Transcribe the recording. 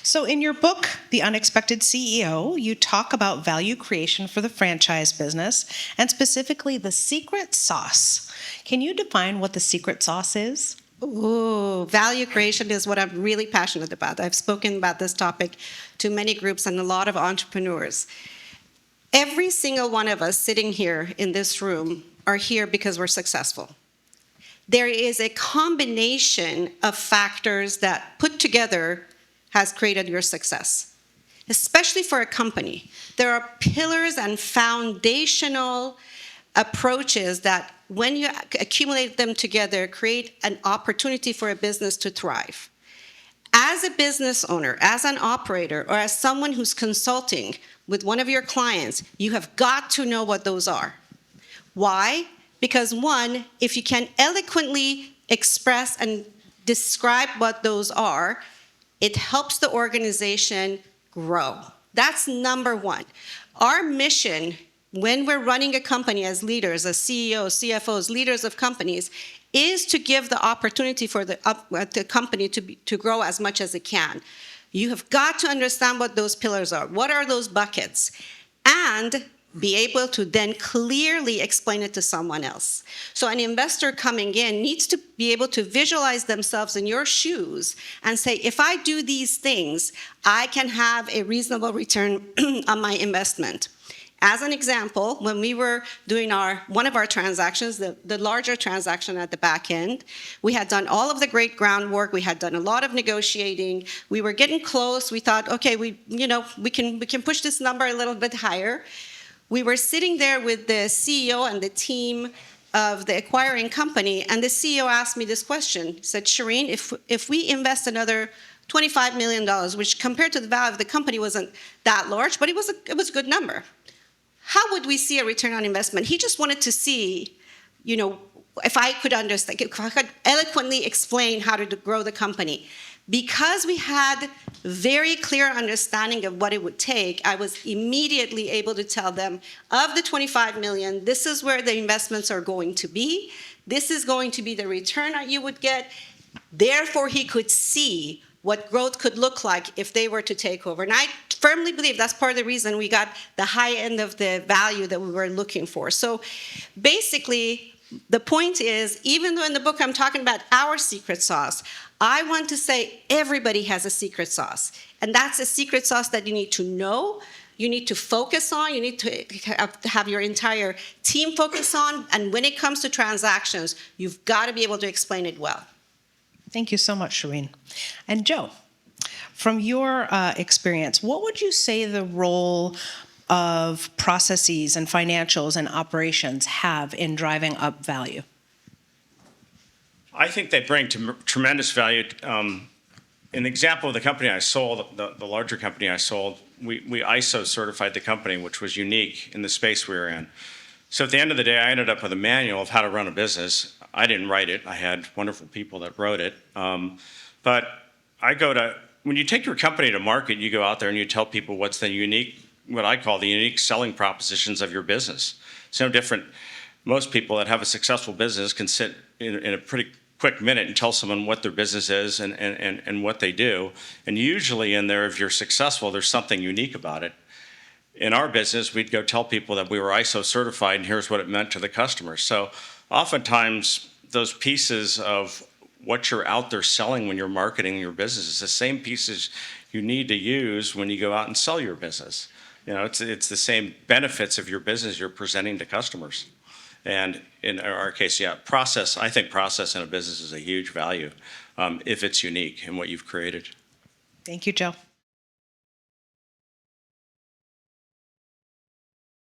So in your book, The Unexpected CEO, you talk about value creation for the franchise business and specifically the secret sauce. Can you define what the secret sauce is? Ooh, value creation is what I'm really passionate about. I've spoken about this topic to many groups and a lot of entrepreneurs. Every single one of us sitting here in this room are here because we're successful. There is a combination of factors that put together has created your success, especially for a company. There are pillars and foundational approaches that, when you accumulate them together, create an opportunity for a business to thrive. As a business owner, as an operator, or as someone who's consulting with one of your clients, you have got to know what those are. Why? Because one, if you can eloquently express and describe what those are, it helps the organization grow. That's number one. Our mission when we're running a company as leaders, as CEOs, CFOs, leaders of companies, is to give the opportunity for the company to grow as much as it can. You have got to understand what those pillars are. What are those buckets? And be able to then clearly explain it to someone else. So an investor coming in needs to be able to visualize themselves in your shoes and say, if I do these things, I can have a reasonable return on my investment. As an example, when we were doing one of our transactions, the larger transaction at the back end, we had done all of the great groundwork. We had done a lot of negotiating. We were getting close. We thought, okay, we can push this number a little bit higher. We were sitting there with the CEO and the team of the acquiring company, and the CEO asked me this question. He said, Shireen, if we invest another $25 million, which compared to the value of the company wasn't that large, but it was a good number, how would we see a return on investment? He just wanted to see, if I could understand, if I could eloquently explain how to grow the company. Because we had very clear understanding of what it would take, I was immediately able to tell them, of the 25 million, this is where the investments are going to be. This is going to be the return that you would get. Therefore, he could see what growth could look like if they were to take over. And I firmly believe that's part of the reason we got the high end of the value that we were looking for. So basically, the point is, even though in the book I'm talking about our secret sauce, I want to say everybody has a secret sauce. And that's a secret sauce that you need to know, you need to focus on, you need to have your entire team focus on. And when it comes to transactions, you've got to be able to explain it well. Thank you so much, Shireen. And Joe, from your experience, what would you say the role of processes and financials and operations have in driving up value? I think they bring tremendous value. An example of the company I sold, the larger company I sold, we ISO certified the company, which was unique in the space we were in. So at the end of the day, I ended up with a manual of how to run a business. I didn't write it. I had wonderful people that wrote it. But when you take your company to market, you go out there and you tell people what's the unique, what I call the unique selling propositions of your business. It's no different. Most people that have a successful business can sit in a pretty quick minute and tell someone what their business is and what they do. And usually in there, if you're successful, there's something unique about it. In our business, we'd go tell people that we were ISO certified and here's what it meant to the customer. So oftentimes those pieces of what you're out there selling when you're marketing your business is the same pieces you need to use when you go out and sell your business. It's the same benefits of your business you're presenting to customers. And in our case, I think process in a business is a huge value if it's unique in what you've created. Thank you, Joe.